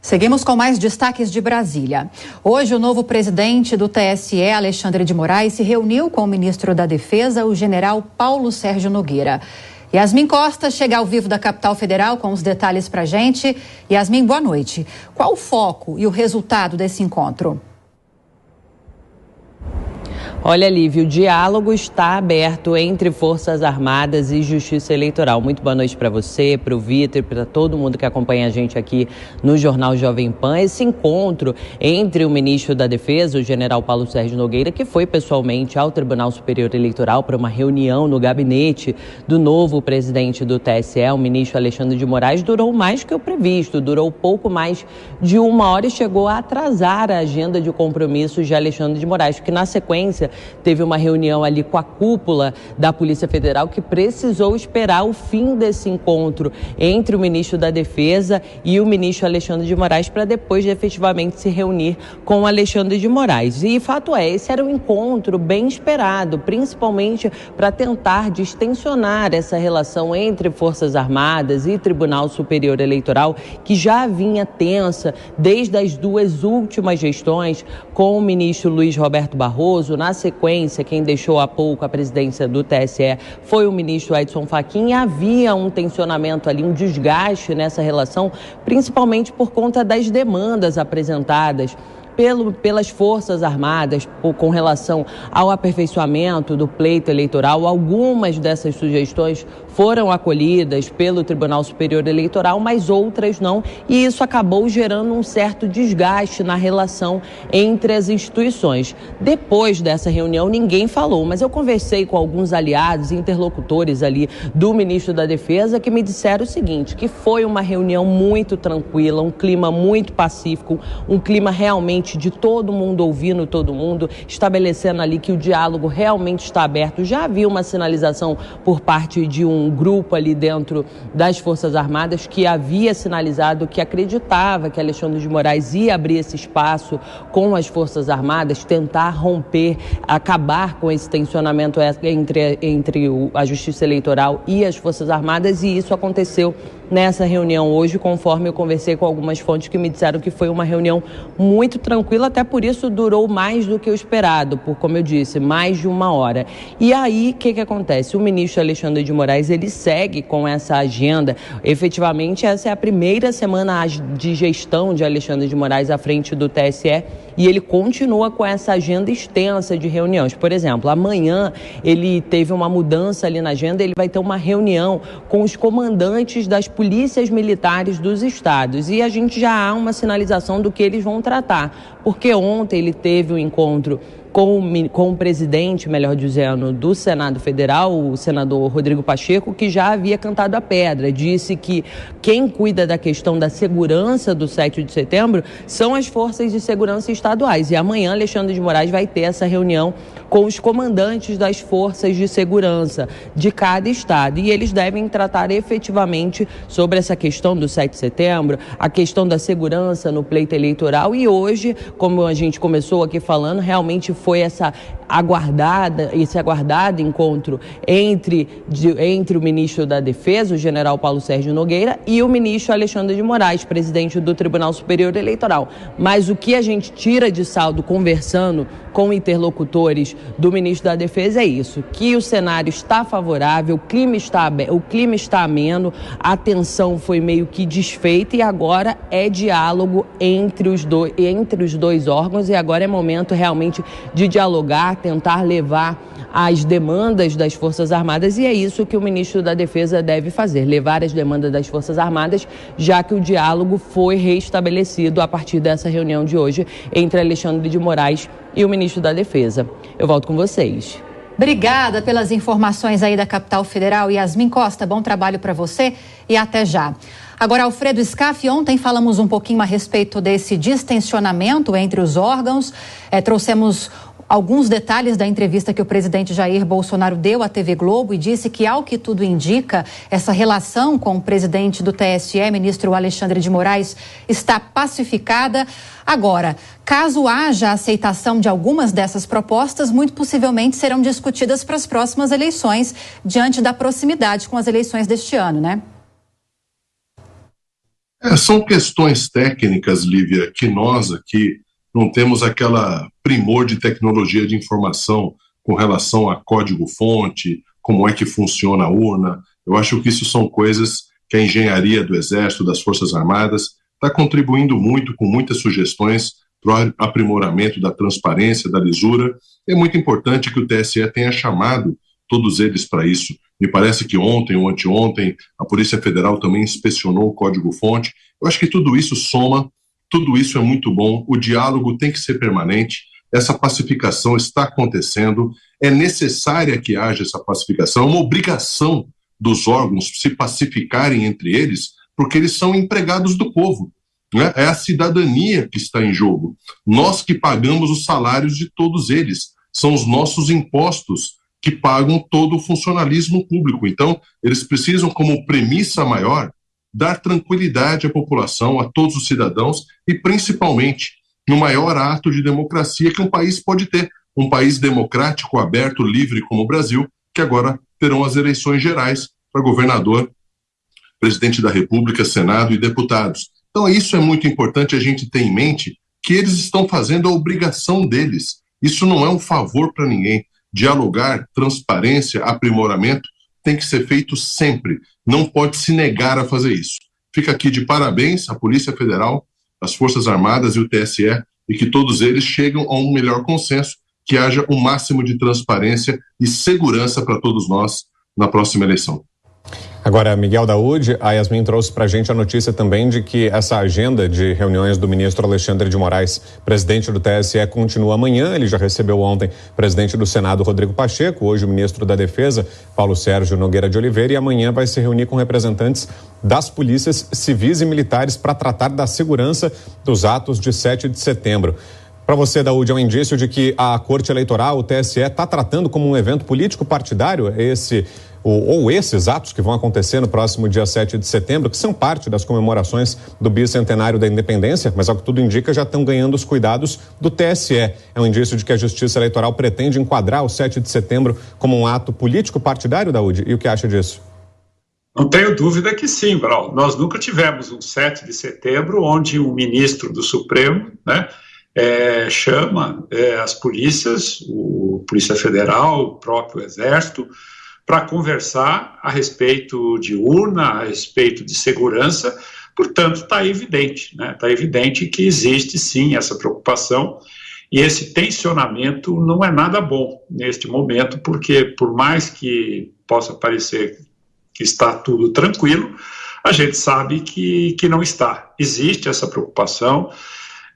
Seguimos com mais destaques de Brasília. Hoje, o novo presidente do TSE, Alexandre de Moraes, se reuniu com o ministro da Defesa, o general Paulo Sérgio Nogueira. Yasmin Costa chega ao vivo da capital federal com os detalhes pra gente. Yasmin, boa noite. Qual o foco e o resultado desse encontro? Olha, Lívia, o diálogo está aberto entre Forças Armadas e Justiça Eleitoral. Muito boa noite para você, para o Vitor e para todo mundo que acompanha a gente aqui no Jornal Jovem Pan. Esse encontro entre o ministro da Defesa, o general Paulo Sérgio Nogueira, que foi pessoalmente ao Tribunal Superior Eleitoral para uma reunião no gabinete do novo presidente do TSE, o ministro Alexandre de Moraes, durou mais que o previsto, durou pouco mais de 1 hora e chegou a atrasar a agenda de compromissos de Alexandre de Moraes, que na sequência teve uma reunião ali com a cúpula da Polícia Federal que precisou esperar o fim desse encontro entre o ministro da Defesa e o ministro Alexandre de Moraes para depois efetivamente se reunir com o Alexandre de Moraes. E fato é, esse era um encontro bem esperado, principalmente para tentar distensionar essa relação entre Forças Armadas e Tribunal Superior Eleitoral, que já vinha tensa desde as 2 últimas gestões com o ministro Luiz Roberto Barroso. Na sequência, quem deixou há pouco a presidência do TSE foi o ministro Edson Fachin. Havia um tensionamento ali, um desgaste nessa relação, principalmente por conta das demandas apresentadas pelas Forças Armadas com relação ao aperfeiçoamento do pleito eleitoral. Algumas dessas sugestões foram acolhidas pelo Tribunal Superior Eleitoral, mas outras não, e isso acabou gerando um certo desgaste na relação entre as instituições. Depois dessa reunião, ninguém falou, mas eu conversei com alguns aliados, interlocutores ali do ministro da Defesa, que me disseram o seguinte, que foi uma reunião muito tranquila, um clima muito pacífico, um clima realmente de todo mundo ouvindo todo mundo, estabelecendo ali que o diálogo realmente está aberto. Já havia uma sinalização por parte de um grupo ali dentro das Forças Armadas que havia sinalizado que acreditava que Alexandre de Moraes ia abrir esse espaço com as Forças Armadas, tentar romper, acabar com esse tensionamento entre a Justiça Eleitoral e as Forças Armadas, e isso aconteceu nessa reunião hoje, conforme eu conversei com algumas fontes que me disseram que foi uma reunião muito tranquila, até por isso durou mais do que o esperado, por, como eu disse, mais de 1 hora. E aí, o que acontece? O ministro Alexandre de Moraes, ele segue com essa agenda. Efetivamente, essa é a primeira semana de gestão de Alexandre de Moraes à frente do TSE, e ele continua com essa agenda extensa de reuniões. Por exemplo, amanhã ele teve uma mudança ali na agenda, ele vai ter uma reunião com os comandantes das polícias militares dos estados, e a gente já há uma sinalização do que eles vão tratar, porque ontem ele teve um encontro com o presidente, melhor dizendo, do Senado Federal, o senador Rodrigo Pacheco, que já havia cantado a pedra. Disse que quem cuida da questão da segurança do 7 de setembro são as forças de segurança estaduais. E amanhã Alexandre de Moraes vai ter essa reunião com os comandantes das forças de segurança de cada estado. E eles devem tratar efetivamente sobre essa questão do 7 de setembro, a questão da segurança no pleito eleitoral. E hoje, como a gente começou aqui falando, realmente foi esse aguardado encontro entre o ministro da Defesa, o general Paulo Sérgio Nogueira, e o ministro Alexandre de Moraes, presidente do Tribunal Superior Eleitoral. Mas o que a gente tira de saldo conversando com interlocutores do ministro da Defesa é isso, que o cenário está favorável, o clima está ameno, a tensão foi meio que desfeita e agora é diálogo entre os dois órgãos, e agora é momento realmente de dialogar, tentar levar as demandas das Forças Armadas, e é isso que o ministro da Defesa deve fazer, levar as demandas das Forças Armadas, já que o diálogo foi restabelecido a partir dessa reunião de hoje entre Alexandre de Moraes e o ministro da Defesa. Eu volto com vocês. Obrigada pelas informações aí da capital federal. Yasmin Costa, bom trabalho para você e até já. Agora, Alfredo Scaff, ontem falamos um pouquinho a respeito desse distensionamento entre os órgãos. Trouxemos alguns detalhes da entrevista que o presidente Jair Bolsonaro deu à TV Globo e disse que, ao que tudo indica, essa relação com o presidente do TSE, ministro Alexandre de Moraes, está pacificada. Agora, caso haja aceitação de algumas dessas propostas, muito possivelmente serão discutidas para as próximas eleições, diante da proximidade com as eleições deste ano, né? São questões técnicas, Lívia, que nós aqui não temos aquela primor de tecnologia de informação com relação a código-fonte, como é que funciona a urna. Eu acho que isso são coisas que a engenharia do Exército, das Forças Armadas, está contribuindo muito, com muitas sugestões para o aprimoramento da transparência, da lisura. É muito importante que o TSE tenha chamado todos eles para isso. Me parece que ontem ou anteontem a Polícia Federal também inspecionou o código-fonte. Eu acho que tudo isso soma, tudo isso é muito bom, o diálogo tem que ser permanente, essa pacificação está acontecendo, é necessária que haja essa pacificação, é uma obrigação dos órgãos se pacificarem entre eles, porque eles são empregados do povo, né? É a cidadania que está em jogo. Nós que pagamos os salários de todos eles, são os nossos impostos que pagam todo o funcionalismo público. Então, eles precisam, como premissa maior, dar tranquilidade à população, a todos os cidadãos e, principalmente, no maior ato de democracia que um país pode ter. Um país democrático, aberto, livre como o Brasil, que agora terão as eleições gerais para governador, presidente da República, Senado e deputados. Então, isso é muito importante a gente ter em mente que eles estão fazendo a obrigação deles. Isso não é um favor para ninguém. Dialogar, transparência, aprimoramento tem que ser feito sempre. Não pode se negar a fazer isso. Fica aqui de parabéns à Polícia Federal, às Forças Armadas e o TSE, e que todos eles cheguem a um melhor consenso, que haja o máximo de transparência e segurança para todos nós na próxima eleição. Agora, Miguel Daúde, a Yasmin trouxe para a gente a notícia também de que essa agenda de reuniões do ministro Alexandre de Moraes, presidente do TSE, continua amanhã. Ele já recebeu ontem o presidente do Senado, Rodrigo Pacheco, hoje o ministro da Defesa, Paulo Sérgio Nogueira de Oliveira, e amanhã vai se reunir com representantes das polícias civis e militares para tratar da segurança dos atos de 7 de setembro. Para você, Daúde, é um indício de que a Corte Eleitoral, o TSE, está tratando como um evento político partidário esses atos que vão acontecer no próximo dia 7 de setembro, que são parte das comemorações do bicentenário da independência, mas ao que tudo indica já estão ganhando os cuidados do TSE. É um indício de que a Justiça Eleitoral pretende enquadrar o 7 de setembro como um ato político partidário, Daúde? E o que acha disso? Não tenho dúvida que sim, Brau. Nós nunca tivemos um 7 de setembro onde um ministro do Supremo, chama as polícias, o Polícia Federal, o próprio Exército, para conversar a respeito de urna, a respeito de segurança. Portanto, está evidente, Está evidente que existe sim essa preocupação e esse tensionamento não é nada bom neste momento, porque por mais que possa parecer que está tudo tranquilo, a gente sabe que não está. Existe essa preocupação.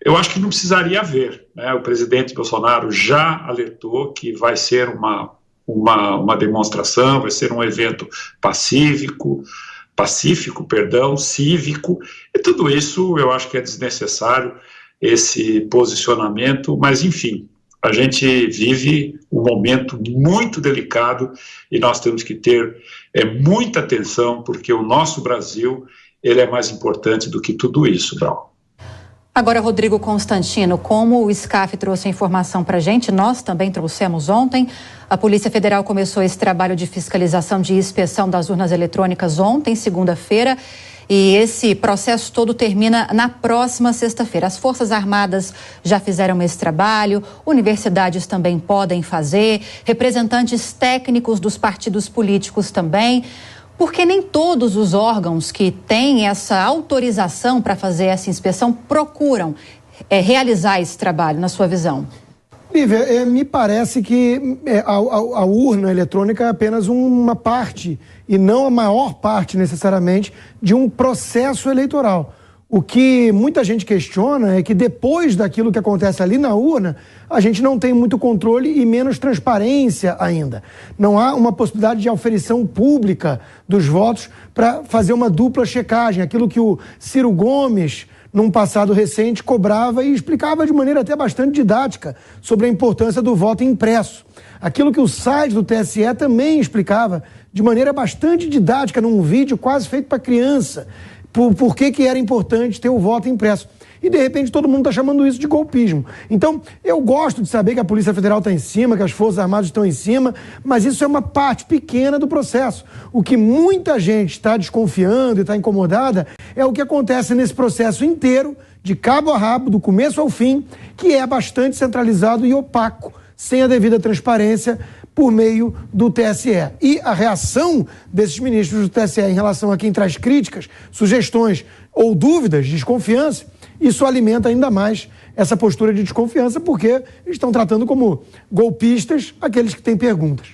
Eu acho que não precisaria haver, O presidente Bolsonaro já alertou que vai ser uma demonstração, vai ser um evento cívico, e tudo isso eu acho que é desnecessário, esse posicionamento, mas enfim, a gente vive um momento muito delicado e nós temos que ter muita atenção, porque o nosso Brasil, ele é mais importante do que tudo isso, Brau. Agora, Rodrigo Constantino, como o SCAF trouxe a informação para a gente, nós também trouxemos ontem, a Polícia Federal começou esse trabalho de fiscalização de inspeção das urnas eletrônicas ontem, segunda-feira, e esse processo todo termina na próxima sexta-feira. As Forças Armadas já fizeram esse trabalho, universidades também podem fazer, representantes técnicos dos partidos políticos também. Porque nem todos os órgãos que têm essa autorização para fazer essa inspeção procuram realizar esse trabalho, na sua visão? Lívia, me parece que a urna eletrônica é apenas uma parte, e não a maior parte, necessariamente, de um processo eleitoral. O que muita gente questiona é que depois daquilo que acontece ali na urna, a gente não tem muito controle e menos transparência ainda. Não há uma possibilidade de aferição pública dos votos para fazer uma dupla checagem, aquilo que o Ciro Gomes, num passado recente, cobrava e explicava de maneira até bastante didática sobre a importância do voto impresso. Aquilo que o site do TSE também explicava de maneira bastante didática, num vídeo quase feito para criança, por que era importante ter o voto impresso. e de repente todo mundo está chamando isso de golpismo. Então, eu gosto de saber que a Polícia Federal está em cima, que as Forças Armadas estão em cima, mas isso é uma parte pequena do processo. O que muita gente está desconfiando e está incomodada é o que acontece nesse processo inteiro, de cabo a rabo, do começo ao fim, que é bastante centralizado e opaco, sem a devida transparência por meio do TSE. E a reação desses ministros do TSE em relação a quem traz críticas, sugestões ou dúvidas, desconfiança, isso alimenta ainda mais essa postura de desconfiança, porque eles estão tratando como golpistas aqueles que têm perguntas.